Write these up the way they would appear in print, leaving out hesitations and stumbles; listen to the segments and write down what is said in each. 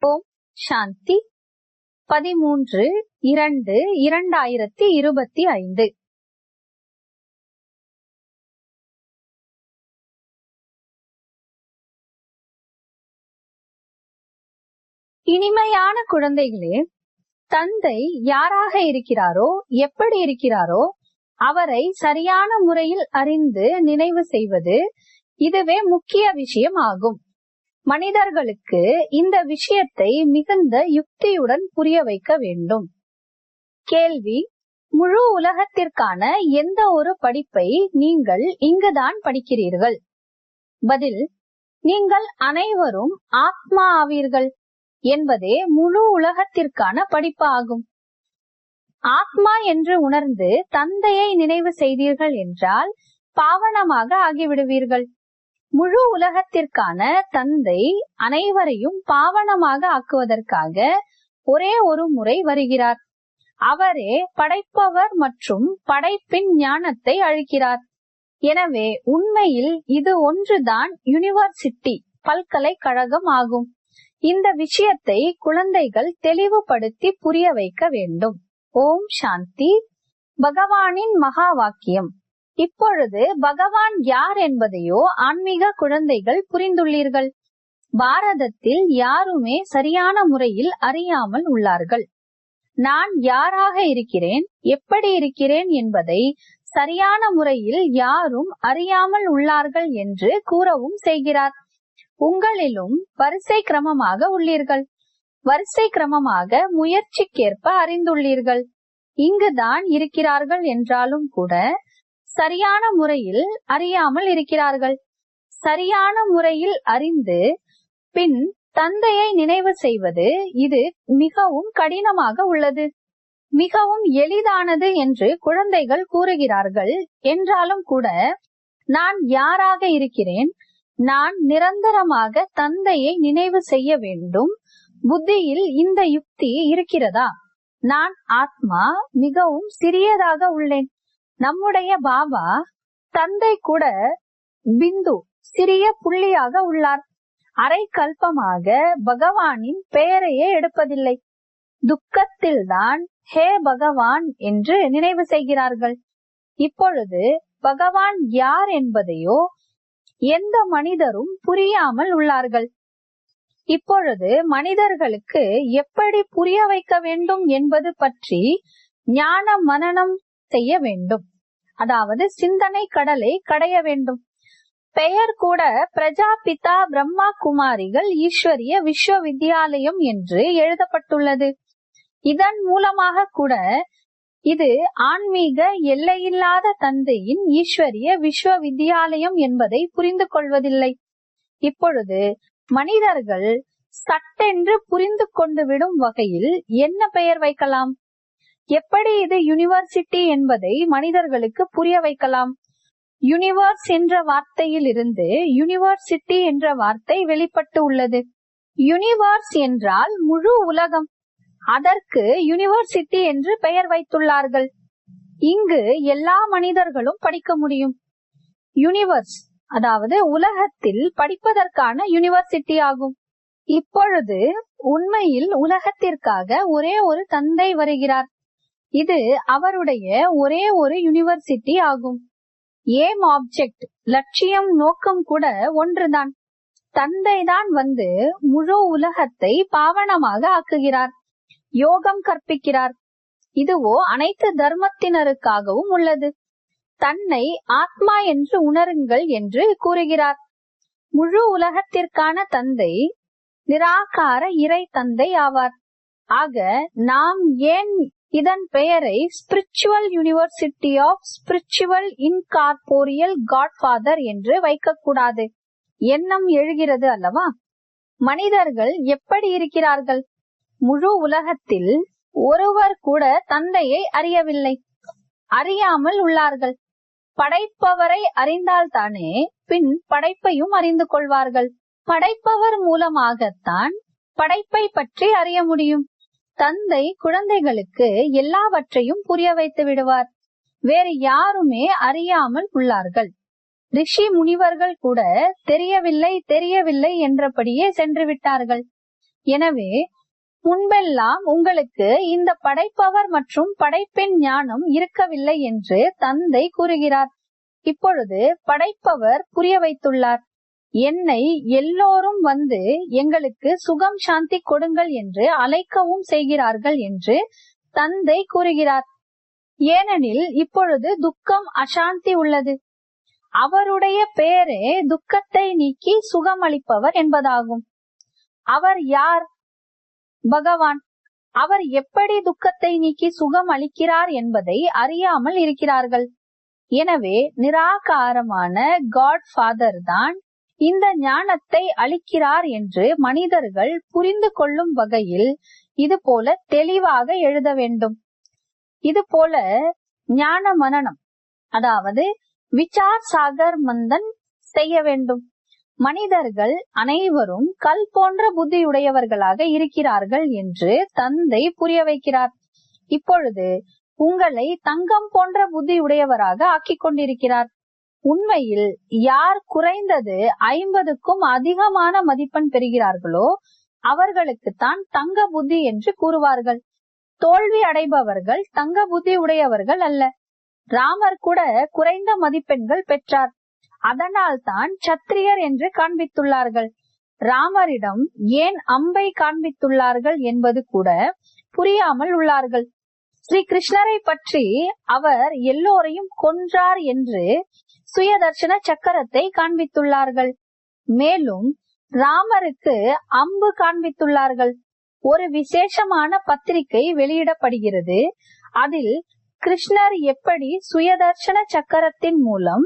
ஓம் சாந்தி. 13/2/2025. இனிமையான குழந்தைகளே, தந்தை யாராக இருக்கிறாரோ, எப்படி இருக்கிறாரோ அவரை சரியான முறையில் அறிந்து நினைவு செய்வது, இதுவே முக்கிய விஷயம் ஆகும். மனிதர்களுக்கு இந்த விஷயத்தை மிகுந்த யுக்தியுடன் புரிய வைக்க வேண்டும். கேள்வி: முழு உலகத்திற்கான எந்த ஒரு படிப்பை நீங்கள் இங்குதான் படிக்கிறீர்கள்? பதில்: நீங்கள் அனைவரும் ஆத்மா ஆவீர்கள் என்பதே முழு உலகத்திற்கான படிப்பு ஆகும். ஆத்மா என்று உணர்ந்து தந்தையை நினைவு செய்தீர்கள் என்றால் பாவனமாக ஆகிவிடுவீர்கள். முழு உலகத்திற்கான தந்தை அனைவரையும் பாவனமாக ஆக்குவதற்காக ஒரே ஒரு முறை வருகிறார். அவரே படைப்பவர் மற்றும் படைப்பின் ஞானத்தை அளிக்கிறார். எனவே உண்மையில் இது ஒன்றுதான் யூனிவர்சிட்டி, பல்கலைக்கழகம் ஆகும். இந்த விஷயத்தை குழந்தைகள் தெளிவுபடுத்தி புரிய வைக்க வேண்டும். ஓம் சாந்தி. பகவானின் மகா வாக்கியம். இப்பொழுது பகவான் யார் என்பதையோ ஆன்மீக குழந்தைகள் புரிந்துள்ளீர்கள். பாரதத்தில் யாருமே சரியான முறையில் அறியாமல் உள்ளார்கள். நான் யாராக இருக்கிறேன், எப்படி இருக்கிறேன் என்பதை சரியான முறையில் யாரும் அறியாமல் உள்ளார்கள் என்று கூறவும் செய்கிறார். உங்களிலும் வரிசை கிரமமாக உள்ளீர்கள். வரிசை கிரமமாக முயற்சிக்கேற்ப அறிந்துள்ளீர்கள். இங்குதான் இருக்கிறார்கள் என்றாலும் கூட சரியான முறையில் அறியாமல் இருக்கிறார்கள். சரியான முறையில் அறிந்து பின் தந்தையை நினைவு செய்வது, இது மிகவும் கடினமாக உள்ளது. மிகவும் எளிதானது என்று குழந்தைகள் கூறுகிறார்கள் என்றாலும் கூட, நான் யாராக இருக்கிறேன், நான் நிரந்தரமாக தந்தையை நினைவு செய்ய வேண்டும். புத்தியில் இந்த யுக்தி இருக்கிறதா? நான் ஆத்மா, மிகவும் சிறியதாக உள்ளேன். நம்முடைய பாபா தந்தை கூட பிந்து, சிறிய புள்ளியாக உள்ளார். அரை கல்பமாக பகவானின் பெயரையே எடுப்பதில்லை. துக்கத்தில்தான் ஹே பகவான் என்று நினைவு செய்கிறார்கள். இப்பொழுது பகவான் யார் என்பதையோ எந்த மனிதரும் புரியாமல் உள்ளார்கள். இப்பொழுது மனிதர்களுக்கு எப்படி புரிய வைக்க வேண்டும் என்பது பற்றி ஞான மனனம் செய்ய வேண்டும். அதாவது சிந்தனை கடலை கடைய வேண்டும். பெயர் கூட பிரஜாபிதா பிரம்மா குமாரிகள் ஈஸ்வரிய விஸ்வவித்யாலயம் என்று எழுதப்பட்டுள்ளது. இதன் மூலமாக கூட இது ஆன்மீக எல்லையில்லாத தந்தையின் ஈஸ்வரிய விஸ்வவித்யாலயம் என்பதை புரிந்து கொள்வதில்லை. இப்பொழுது மனிதர்கள் சட்டென்று புரிந்து கொண்டு விடும் வகையில் என்ன பெயர் வைக்கலாம்? எப்படி இது யூனிவர்சிட்டி என்பதை மனிதர்களுக்கு புரிய வைக்கலாம்? யூனிவர்ஸ் என்ற வார்த்தையில் இருந்து யூனிவர்சிட்டி என்ற வார்த்தை வெளிப்பட்டு உள்ளது. யூனிவர்ஸ் என்றால் முழு உலகம். அதற்கு யூனிவர்சிட்டி என்று பெயர் வைத்துள்ளார்கள். இங்கு எல்லா மனிதர்களும் படிக்க முடியும். யூனிவர்ஸ் அதாவது உலகத்தில் படிப்பதற்கான யூனிவர்சிட்டி ஆகும். இப்பொழுது உண்மையில் உலகத்திற்காக ஒரே ஒரு தந்தை வருகிறார். இது அவருடைய ஒரே ஒரு யூனிவர்சிட்டி ஆகும். ஏம் ஆப்ஜெக்ட், லட்சியம், நோக்கம் கூட ஒன்றுதான். தந்தை தான் வந்து முழு உலகத்தை பாவனமாக ஆக்குகிறார், யோகம் கற்பிக்கிறார். இதுவோ அனைத்து தர்மத்தினருக்காகவும் உள்ளது. தன்னை ஆத்மா என்று உணருங்கள் என்று கூறுகிறார். முழு உலகத்திற்கான தந்தை நிராகார இறை தந்தை ஆவார். ஆக நாம் ஏன் இதன் பெயரை spiritual university of spiritual incorporeal godfather என்று வைக்கக்கூடாது? எண்ணம் எழுகிறது அல்லவா? மனிதர்கள் எப்படி இருக்கிறார்கள்? முழு உலகத்தில் ஒருவர் கூட தந்தையை அறியவில்லை, அறியாமல் உள்ளார்கள். படைப்பவரை அறிந்தால்தானே பின் படைப்பையும் அறிந்து கொள்வார்கள். படைப்பவர் மூலமாகத்தான் படைப்பை பற்றி அறிய முடியும். தந்தை குழந்தைகளுக்கு எல்லாவற்றையும் புரிய வைத்து விடுவார். வேறு யாருமே அறியாமல் உள்ளார்கள். ரிஷி முனிவர்கள் கூட தெரியவில்லை தெரியவில்லை என்றபடியே சென்று விட்டார்கள். எனவே முன்பெல்லாம் உங்களுக்கு இந்த படைப்பவர் மற்றும் படைப்பின் ஞானம் இருக்கவில்லை என்று தந்தை கூறுகிறார். இப்பொழுது படைப்பவர் புரிய வைத்துள்ளார். என்னை எல்லோரும் வந்து எங்களுக்கு சுகம் சாந்தி கொடுங்கள் என்று அழைக்கவும் செய்கிறார்கள் என்று தந்தை கூறுகிறார். ஏனெனில் இப்பொழுது துக்கம் அசாந்தி உள்ளது. அவருடைய பெயரே துக்கத்தை நீக்கி சுகம் அளிப்பவர் என்பதாகும். அவர் யார்? பகவான். அவர் எப்படி துக்கத்தை நீக்கி சுகம் அளிக்கிறார் என்பதை அறியாமல் இருக்கிறார்கள். எனவே நிராகாரமான காட் ஃபாதர் தான் இந்த ஞானத்தை அளிக்கிறார் என்று மனிதர்கள் புரிந்து கொள்ளும் வகையில் இது போல தெளிவாக எழுத வேண்டும். இது போல ஞான மனனம், அதாவது விசார் சாகர் மந்தன் செய்ய வேண்டும். மனிதர்கள் அனைவரும் கல் போன்ற புத்தியுடையவர்களாக இருக்கிறார்கள் என்று தந்தை புரிய வைக்கிறார். இப்பொழுது உங்களை தங்கம் போன்ற புத்தியுடையவராக ஆக்கிக் கொண்டிருக்கிறார். உண்மையில் யார் குறைந்தது 50க்கும் அதிகமான மதிப்பெண் பெறுகிறார்களோ அவர்களுக்குத்தான் தங்க புத்தி என்று கூறுவார்கள். தோல்வி அடைபவர்கள் தங்க புத்தி உடையவர்கள் அல்ல. ராமர் கூட குறைந்த மதிப்பெண்கள் பெற்றார். அதனால் தான் சத்திரியர் என்று காண்பித்துள்ளார்கள். ராமரிடம் ஏன் அம்பை காண்பித்துள்ளார்கள் என்பது கூட புரியாமல் உள்ளார்கள். ஸ்ரீ கிருஷ்ணரை பற்றி அவர் எல்லோரையும் கொன்றார் என்று சுயதர்சன சக்கரத்தை காண்பித்துள்ளார்கள். மேலும் ராமருக்கு அம்பு காண்பித்துள்ளார்கள். ஒரு விசேஷமான பத்திரிகை வெளியிடப்படுகிறது. அதில் கிருஷ்ணர் எப்படி சுயதர்சன சக்கரத்தின் மூலம்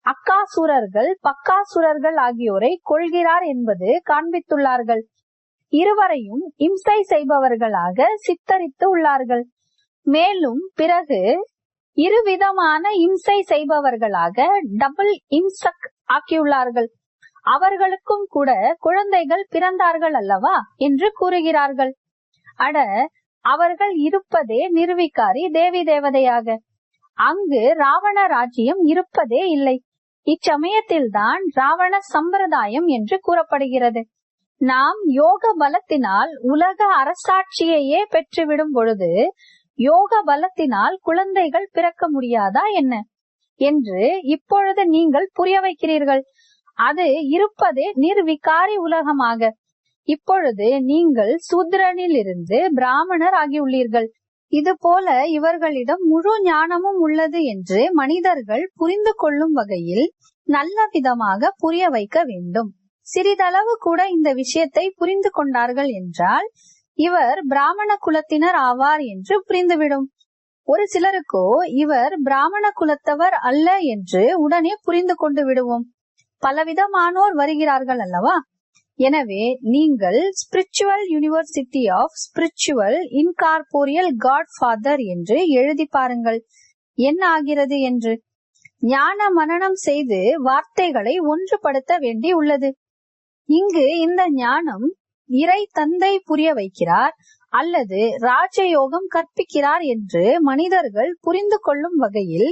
அக்காசுரர்கள் பக்காசுரர்கள் ஆகியோரை கொள்கிறார் என்பது காண்பித்துள்ளார்கள். இருவரையும் இம்சை செய்பவர்களாக சித்தரித்து உள்ளார்கள். மேலும் பிறகு இருவிதமான இம்சை செய்பவர்களாக டபுள் இம்சக் ஆக்கியுள்ளார்கள். அவர்களுக்கும் கூட குழந்தைகள் பிறந்தார்கள் அல்லவா என்று கூறுகிறார்கள். அட, அவர்கள் இருப்பதே நிர்விகாரி தேவி தேவதையாக. அங்கு ராவண ராஜ்யம் இருப்பதே இல்லை. இச்சமயத்தில்தான் ராவண சம்பிரதாயம் என்று கூறப்படுகிறது. நாம் யோக பலத்தினால் உலக அரசாட்சியையே பெற்றுவிடும் பொழுது யோக பலத்தினால் குழந்தைகள் பிறக்க முடியாதா என்ன என்று இப்பொழுது நீங்கள் புரிய வைக்கிறீர்கள். அது இருப்பதே நிர்விகாரி உலகமாக. இப்பொழுது நீங்கள் சூத்ரனில் இருந்து பிராமணர் ஆகியுள்ளீர்கள். இது போல இவர்களிடம் முழு ஞானமும் உள்ளது என்று மனிதர்கள் புரிந்து கொள்ளும் வகையில் நல்ல விதமாக புரிய வைக்க வேண்டும். சிறிதளவு கூட இந்த விஷயத்தை புரிந்து கொண்டார்கள் என்றால் இவர் பிராமண குலத்தினர் ஆவார் என்று புரிந்துவிடும். ஒரு சிலருக்கோ இவர் பிராமண குலத்தவர் அல்ல என்று உடனே புரிந்து கொண்டு விடுவோம். பலவிதமானோர் வருகிறார்கள் அல்லவா? எனவே நீங்கள் spiritual university of spiritual incorporeal god father என்று எழுதி பாருங்கள் என்ன ஆகிறது என்று. ஞான மனனம் செய்து வார்த்தைகளை ஒன்றுபடுத்த வேண்டி உள்ளது. இங்கு இந்த ஞானம் இறை தந்தை புரிய வைக்கிறார் அல்லது ராஜயோகம் கற்பிக்கிறார் என்று மனிதர்கள் புரிந்து கொள்ளும் வகையில்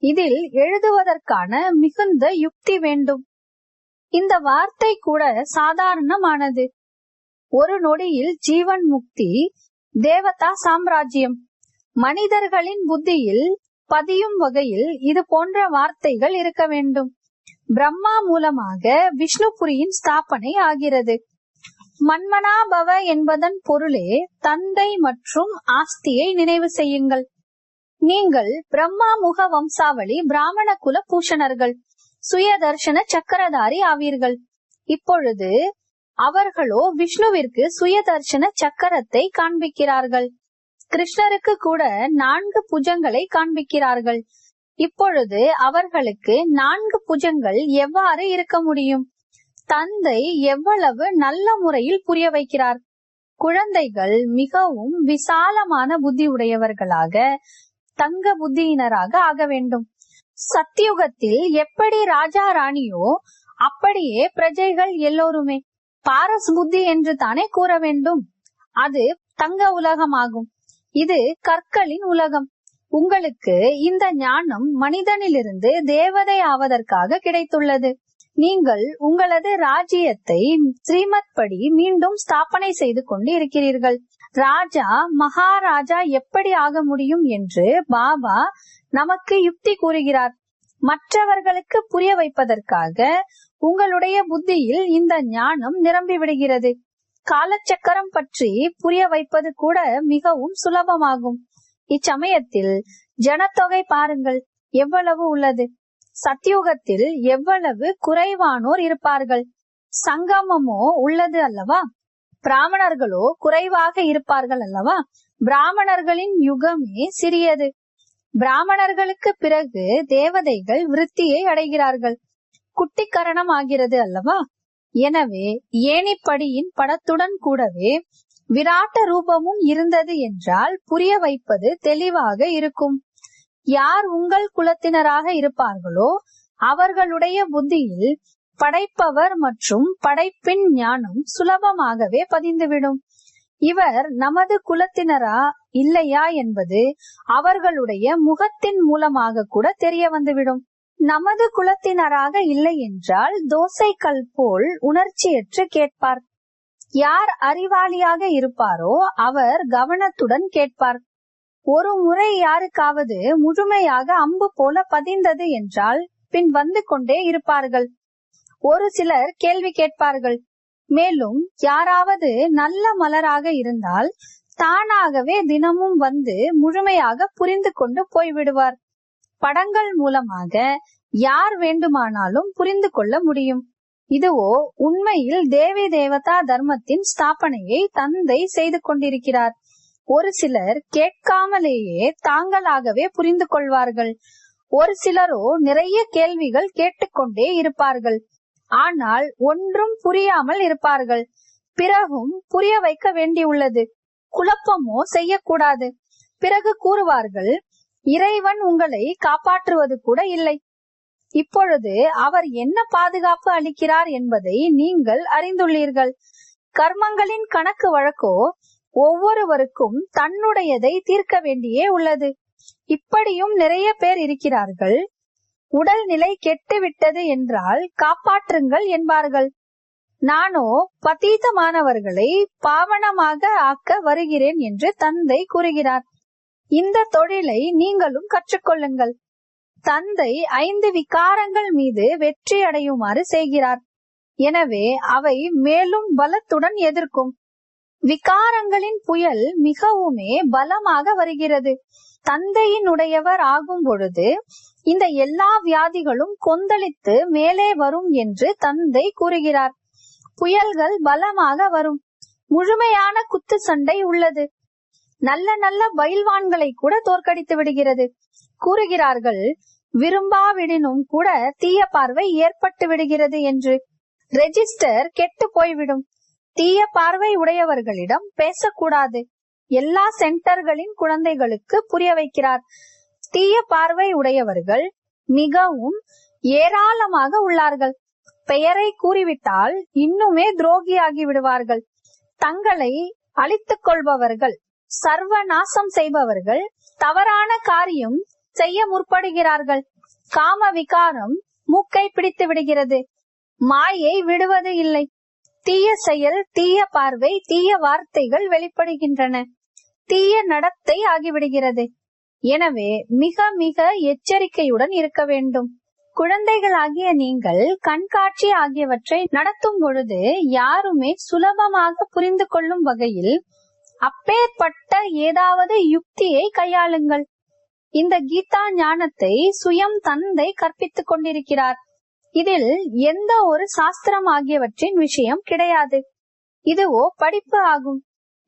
இதில் எழுதுவதற்கான மிகுந்த யுக்தி வேண்டும். இந்த வார்த்தை கூட சாதாரணமானது. ஒரு நொடியில் ஜீவன் முக்தி, தேவதா சாம்ராஜ்யம். மனிதர்களின் புத்தியில் பதியும் வகையில் இது போன்ற வார்த்தைகள் இருக்க வேண்டும். பிரம்மா மூலமாக விஷ்ணுபுரியின் ஸ்தாபனை ஆகிறது. மன்மனாபவ என்பதன் பொருளே தந்தை மற்றும் ஆஸ்தியை நினைவு செய்யுங்கள். நீங்கள் பிரம்மா முக வம்சாவளி பிராமண குல பூஷணர்கள், சுயதர்சன சக்கரதாரி ஆவீர்கள். இப்பொழுது அவர்களோ விஷ்ணுவிற்கு சுயதர்சன சக்கரத்தை காண்பிக்கிறார்கள். கிருஷ்ணருக்கு கூட 4 புஜங்களை காண்பிக்கிறார்கள். இப்பொழுது அவர்களுக்கு 4 புஜங்கள் எவ்வாறு இருக்க முடியும்? தந்தை எவ்வளவு நல்ல முறையில் புரிய வைக்கிறார். குழந்தைகள் மிகவும் விசாலமான புத்தி உடையவர்களாக, தங்க புத்தியினராக ஆக வேண்டும். சத்தியுகத்தில் எப்படி ராஜா ராணியோ அப்படியே பிரஜைகள் எல்லோருமே பாரஸ் புத்தி என்று தானே கூற வேண்டும். அது தங்க உலகமாகும். இது கற்களின் உலகம். உங்களுக்கு இந்த ஞானம் மனிதனிலிருந்து தேவதை ஆவதற்காக கிடைத்துள்ளது. நீங்கள் உங்களது ராஜ்யத்தை ஸ்ரீமத் படி மீண்டும் ஸ்தாபனை செய்து கொண்டு இருக்கிறீர்கள். ராஜா மகாராஜா எப்படி ஆக முடியும் என்று பாபா நமக்கு யுக்தி கூறுகிறார். மற்றவர்களுக்கு புரிய வைப்பதற்காக உங்களுடைய புத்தியில் இந்த ஞானம் நிரம்பி விடுகிறது. காலச்சக்கரம் பற்றி புரிய வைப்பது கூட மிகவும் சுலபமாகும். இச்சமயத்தில் ஜனத்தொகை பாருங்கள் எவ்வளவு உள்ளது. சத்யுகத்தில் எவ்வளவு குறைவானோர் இருப்பார்கள். சங்கமமோ உள்ளது அல்லவா? பிராமணர்களோ குறைவாக இருப்பார்கள் அல்லவா? பிராமணர்களின் யுகமே சிறியது. பிராமணர்களுக்கு பிறகு தேவதைகள் விருத்தியை அடைகிறார்கள். குட்டிக்கரணம் ஆகிறது அல்லவா? எனவே ஏணிப்படியின் படத்துடன் கூடவே விராட்ட ரூபமும் இருந்தது என்றால் புரிய வைப்பது தெளிவாக இருக்கும். யார் உங்கள் குலத்தினராக இருப்பார்களோ அவர்களுடைய புத்தியில் படைப்பவர் மற்றும் படைப்பின் ஞானம் சுலபமாகவே பதிந்துவிடும். இவர் நமது குலத்தினரா இல்லையா என்பது அவர்களுடைய முகத்தின் மூலமாக கூட தெரிய வந்துவிடும். நமது குலத்தினராக இல்லை என்றால் தோசைக்கல் போல் உணர்ச்சியற்று கேட்பார். யார் அறிவாளியாக இருப்பாரோ அவர் கவனத்துடன் கேட்பார். ஒரு முறை யாருக்காவது முழுமையாக அம்பு போல பதிந்தது என்றால் பின் வந்து கொண்டே இருப்பார்கள். ஒரு சிலர் கேள்வி கேட்பார்கள். மேலும் யாராவது நல்ல மலராக இருந்தால் தானாகவே தினமும் வந்து முழுமையாக புரிந்து கொண்டு போய்விடுவார். படங்கள் மூலமாக யார் வேண்டுமானாலும் புரிந்து கொள்ள முடியும். இதுவோ உண்மையில் தேவி தேவதா தர்மத்தின் ஸ்தாபனையை தந்தை செய்து கொண்டிருக்கிறார். ஒரு சிலர் கேட்காமலேயே தாங்களாகவே புரிந்து கொள்வார்கள். ஒரு சிலரோ நிறைய கேள்விகள் கேட்டுக்கொண்டே இருப்பார்கள். ஆனால் ஒன்றும் புரியாமல் இருப்பார்கள். பிறகும் புரிய வைக்க வேண்டியுள்ளது. குழப்பமோ செய்யக்கூடாது. பிறகு கூறுவார்கள், இறைவன் உங்களை காப்பாற்றுவது கூட இல்லை. இப்பொழுது அவர் என்ன பாதுகாப்பு அளிக்கிறார் என்பதை நீங்கள் அறிந்துள்ளீர்கள். கர்மங்களின் கணக்கு வழக்கோ ஒவ்வொருவருக்கும் தன்னுடையதை தீர்க்க வேண்டியே உள்ளது. இப்படியும் நிறைய பேர் இருக்கிறார்கள். உடல்நிலை கெட்டுவிட்டது என்றால் காப்பாற்றுங்கள் என்பார்கள். நானோ பதீதமானவர்களை பாவனமாக ஆக்க வருகிறேன் என்று தந்தை கூறுகிறார். இந்த தொழிலை நீங்களும் கற்றுக்கொள்ளுங்கள். தந்தை 5 விகாரங்கள் மீது வெற்றி அடையுமாறு செய்கிறார். எனவே அவை மேலும் பலத்துடன் எதிர்க்கும். விகாரங்களின் புயல் மிகவுமே பலமாக வருகிறது. தந்தையினுடையவர் ஆகும் பொழுது இந்த எல்லா வியாதிகளும் கொந்தளித்து மேலே வரும் என்று தந்தை கூறுகிறார். புயல்கள் பலமாக வரும். முழுமையான குத்து சண்டை உள்ளது. நல்ல நல்ல பயில்வான்களை கூட தோற்கடித்து விடுகிறது. கூறுகிறார்கள், விரும்பாவிடனும் கூட தீய பார்வை ஏற்பட்டு விடுகிறது என்று. ரெஜிஸ்டர் கெட்டு போய்விடும். தீய பார்வை உடையவர்களிடம் பேசக்கூடாது. எல்லா சென்டர்களின் குழந்தைகளுக்கு புரிய வைக்கிறார். தீய பார்வை உடையவர்கள் மிகவும் ஏராளமாக உள்ளார்கள். பெயரை கூறிவிட்டால் இன்னுமே துரோகியாகி விடுவார்கள். தங்களை அழித்துக் கொள்பவர்கள், சர்வநாசம் செய்பவர்கள் தவறான காரியம் செய்ய முற்படுகிறார்கள். காம விகாரம் மூக்கை பிடித்து விடுகிறது. மாயை விடுவது இல்லை. தீய செயல், தீய பார்வை, தீய வார்த்தைகள் வெளிப்படுகின்றன. தீய நடத்தை ஆகிவிடுகிறது. எனவே மிக மிக எச்சரிக்கையுடன் இருக்க வேண்டும். குழந்தைகளாகிய நீங்கள் கண்காட்சி ஆகியவற்றை நடத்தும் பொழுது யாருமே சுலபமாக புரிந்து கொள்ளும் வகையில் அப்பேற்பட்ட ஏதாவது யுக்தியை கையாளுங்கள். இந்த கீதா ஞானத்தை சுயம் தந்தை கற்பித்துக் கொண்டிருக்கிறார். இதில் எந்த ஒரு சாஸ்திரம் ஆகியவற்றின் விஷயம் கிடையாது. இதுவோ படிப்பு ஆகும்.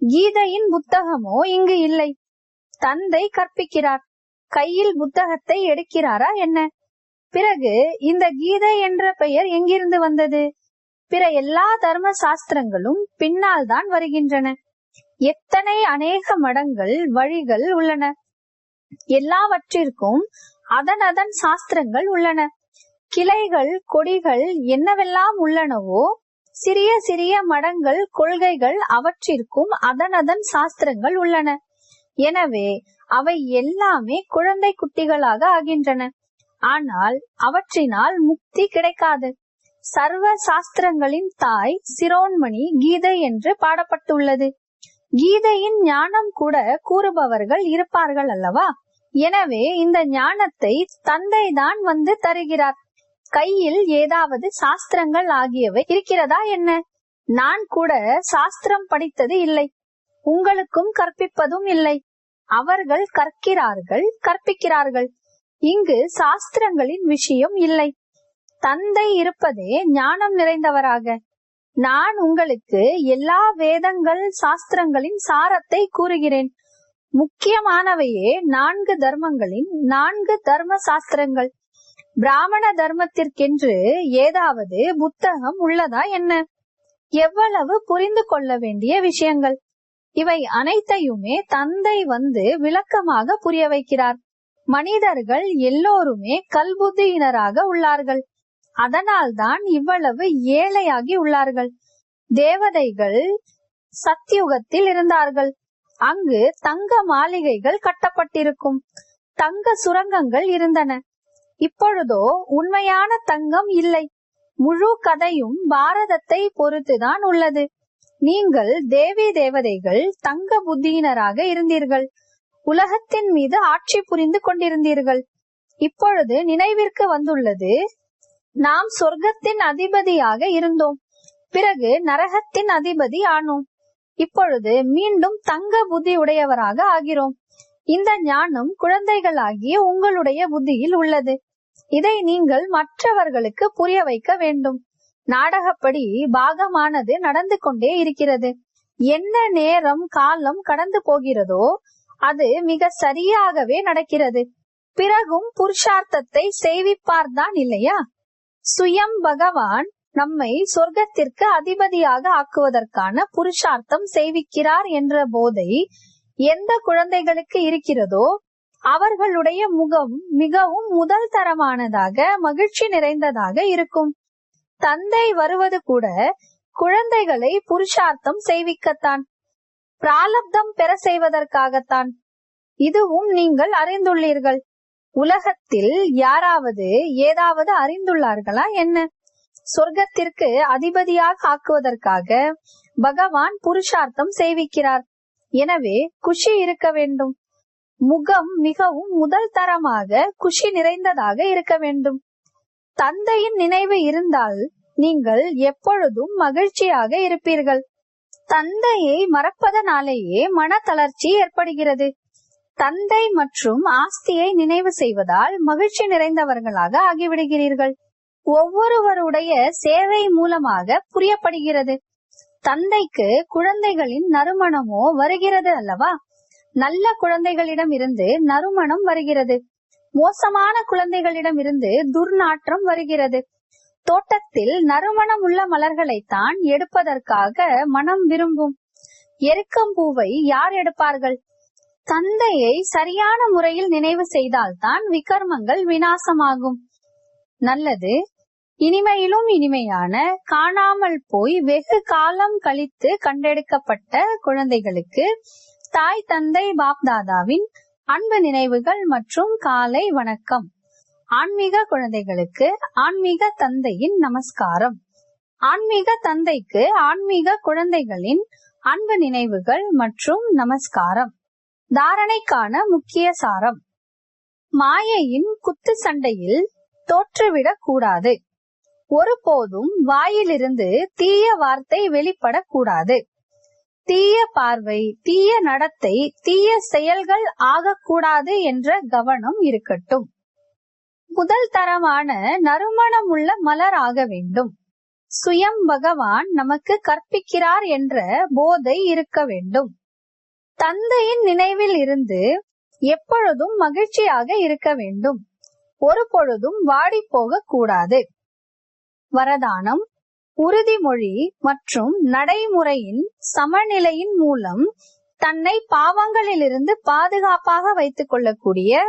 கீதையின் புத்தகமோ இங்கு இல்லை. தந்தை கற்பிக்கிறார். கையில் புத்தகத்தை எடுக்கிறாரா என்ன? பிறகு இந்த கீதை என்ற பெயர் எங்கிருந்து வந்தது? பிற எல்லா தர்ம சாஸ்திரங்களும் பின்னால் தான் வருகின்றன. எத்தனை அநேக மடங்கள், வழிகள் உள்ளன. எல்லாவற்றிற்கும் அதன் சாஸ்திரங்கள் உள்ளன. கிளைகள், கொடிகள் என்னவெல்லாம் உள்ளனவோ, சிறிய சிறிய மடங்கள், கொள்கைகள், அவற்றிற்கும் அதன் சாஸ்திரங்கள் உள்ளன. எனவே அவை எல்லாமே குழந்தை குட்டிகளாக ஆகின்றன. ஆனால் அவற்றினால் முக்தி கிடைக்காது. சர்வ சாஸ்திரங்களின் தாய் சிரோன்மணி கீதை என்று பாடப்பட்டுள்ளது. கீதையின் ஞானம் கூட கூறுபவர்கள் இருப்பார்கள் அல்லவா? எனவே இந்த ஞானத்தை தந்தை தான் வந்து தருகிறார். கையில் ஏதாவது சாஸ்திரங்கள் ஆகியவை இருக்கிறதா என்ன? நான் கூட சாஸ்திரம் படித்தது இல்லை, உங்களுக்கும் கற்பிப்பதும் இல்லை. அவர்கள் கற்கிறார்கள், கற்பிக்கிறார்கள். இங்கு சாஸ்திரங்களின் விஷயம் இல்லை. தந்தை இருப்பதே ஞானம் நிறைந்தவராக. நான் உங்களுக்கு எல்லா வேதங்கள் சாஸ்திரங்களின் சாரத்தை கூறுகிறேன். முக்கியமானவையே 4 தர்மங்களின் 4 தர்ம சாஸ்திரங்கள். பிராமண தர்மத்திற்கென்று ஏதாவது புத்தகம் உள்ளதா என்ன? எவ்வளவு புரிந்து கொள்ள வேண்டிய விஷயங்கள்! இவை அனைத்தையுமே தந்தை வந்து விளக்கமாக புரிய வைக்கிறார். மனிதர்கள் எல்லோருமே கல்புத்தியினராக உள்ளார்கள். அதனால்தான் இவ்வளவு ஏழையாகி உள்ளார்கள். தேவதைகள் சத்யுகத்தில் இருந்தார்கள். அங்கு தங்க மாளிகைகள் கட்டப்பட்டிருக்கும், தங்க சுரங்கங்கள் இருந்தன. இப்பொழுதோ உண்மையான தங்கம் இல்லை. முழு கதையும் பாரதத்தை பொறுத்துதான் உள்ளது. நீங்கள் தேவி தேவதைகள் தங்க புத்தியினராக இருந்தீர்கள். உலகத்தின் மீது ஆட்சி புரிந்து கொண்டிருந்தீர்கள். இப்பொழுது நினைவிற்கு வந்துள்ளது, நாம் சொர்க்கத்தின் அதிபதியாக இருந்தோம், பிறகு நரகத்தின் அதிபதி ஆனோம். இப்பொழுது மீண்டும் தங்க புத்தி உடையவராக ஆகிறோம். இந்த ஞானம் குழந்தைகளாகிய உங்களுடைய புத்தியில் உள்ளது. இதை நீங்கள் மற்றவர்களுக்கு புரிய வைக்க வேண்டும். நாடகப்படி பாகமானது நடந்து கொண்டே இருக்கிறது. என்ன நேரம் காலம் கடந்து போகிறதோ அது மிக சரியாகவே நடக்கிறது. பிறகும் புருஷார்த்தத்தை செய்விப்பார்தான் இல்லையா? சுயம் பகவான் நம்மை சொர்க்கத்திற்கு அதிபதியாக ஆக்குவதற்கான புருஷார்த்தம் செய்விக்கிறார் என்ற போதை எந்த குழந்தைகளுக்கு இருக்கிறதோ அவர்களுடைய முகம் மிகவும் முதல் தரமானதாக மகிழ்ச்சி நிறைந்ததாக இருக்கும். தந்தை வருவது கூட குழந்தைகளை புருஷார்த்தம் செய்விக்கத்தான், பிராலப்தம் பெற செய்வதற்காகத்தான். இதுவும் நீங்கள் அறிந்துள்ளீர்கள். உலகத்தில் யாராவது ஏதாவது அறிந்துள்ளார்களா என்ன? சொர்க்கத்திற்கு அதிபதியாக ஆக்குவதற்காக பகவான் புருஷார்த்தம் செய்விக்கிறார். எனவே குஷி இருக்க வேண்டும். முகம் மிகவும் முதல் தரமாக குஷி நிறைந்ததாக இருக்க வேண்டும். தந்தையின் நினைவு இருந்தால் நீங்கள் எப்பொழுதும் மகிழ்ச்சியாக இருப்பீர்கள். தந்தையை மறப்பதனாலேயே மன தளர்ச்சி ஏற்படுகிறது. தந்தை மற்றும் ஆஸ்தியை நினைவு செய்வதால் மகிழ்ச்சி நிறைந்தவர்களாக ஆகிவிடுகிறீர்கள். ஒவ்வொருவருடைய சேவை மூலமாக புரியப்படுகிறது. தந்தைக்கு குழந்தைகளின் நறுமணமோ வருகிறது அல்லவா? நல்ல குழந்தைகளிடம் இருந்து நறுமணம் வருகிறது, மோசமான குழந்தைகளிடம் இருந்து துர்நாற்றம் வருகிறது. தோட்டத்தில் நறுமணம் உள்ள மலர்களைத்தான் எடுப்பதற்காக மனம் விரும்பும். எருக்கம் பூவை யார் எடுப்பார்கள்? தந்தையை சரியான முறையில் நினைவு செய்தால்தான் விகர்மங்கள் விநாசமாகும். நல்லது. இனிமையிலும் இனிமையான காணாமல் போய் வெகு காலம் கழித்து கண்டெடுக்கப்பட்ட குழந்தைகளுக்கு தாய் தந்தை பாப்தாதாவின் அன்பு நினைவுகள் மற்றும் காலை வணக்கம். ஆன்மீக குழந்தைகளுக்கு ஆன்மீக தந்தையின் நமஸ்காரம். ஆன்மீக தந்தைக்கு ஆன்மீக குழந்தைகளின் அன்பு நினைவுகள் மற்றும் நமஸ்காரம். தாரணைக்கான முக்கிய சாரம்: மாயையின் குத்து சண்டையில் தோற்றுவிடக் கூடாது. ஒருபோதும் வாயிலிருந்து தீய வார்த்தை வெளிப்படக்கூடாது. தீய பார்வை, தீய நடத்தை, தீய செயல்கள் ஆகக்கூடாது என்ற கவனம் இருக்கட்டும். முதல் தரமான நறுமணம் உள்ள மலர் ஆக வேண்டும். சுயம் பகவான் நமக்கு கற்பிக்கிறார் என்ற போதை இருக்க வேண்டும். தந்தையின் நினைவில் இருந்து எப்பொழுதும் மகிழ்ச்சியாக இருக்க வேண்டும். ஒரு பொழுதும் வாடி போக கூடாது. வரதானம்: உறுதிமொழி மற்றும் நடைமுறையின் சமநிலையின் மூலம் தன்னை பாவங்களிலிருந்து பாதுகாப்பாக வைத்துக் கொள்ளக்கூடிய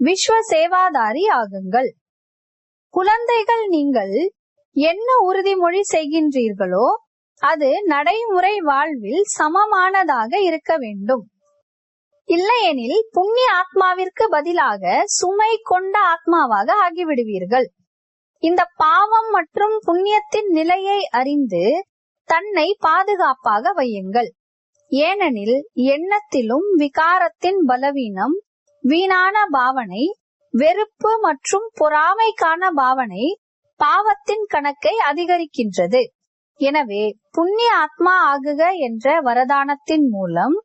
விஸ்வ சேவாதாரி ஆகுங்கள். குழந்தைகள், நீங்கள் என்ன உறுதிமொழி செய்கின்றீர்களோ அது நடைமுறை வாழ்வில் சமமானதாக இருக்க வேண்டும். இல்லையெனில் புண்ணிய ஆத்மாவிற்கு பதிலாக சுமை கொண்ட ஆத்மாவாக ஆகிவிடுவீர்கள். இந்த பாவம் மற்றும் புண்ணியத்தின் நிலையை அறிந்து தன்னை பாதுகாப்பாக வையுங்கள். ஏனெனில் எண்ணத்திலும் விகாரத்தின் பலவீனம், வீணான பாவனை, வெறுப்பு மற்றும் பொறாமைக்கான பாவனை பாவத்தின் கணக்கை அதிகரிக்கின்றது. எனவே புண்ணிய ஆத்மா ஆகுக என்ற வரதானத்தின் மூலம்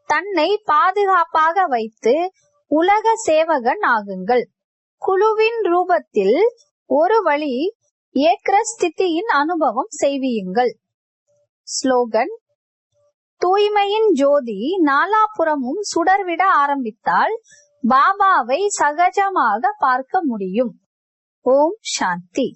தன்னை பாதுகாப்பாக வைத்து உலக சேவகன் ஆகுங்கள். குழுவின் ரூபத்தில் ஒரு வழி ஏக்ரஸ்திதியின் அனுபவம் செய்வியுங்கள். ஸ்லோகன்: தூய்மையின் ஜோதி நாலாபுறமும் சுடர்விட ஆரம்பித்தால் பாபாவை சகஜமாக பார்க்க முடியும். ஓம் சாந்தி.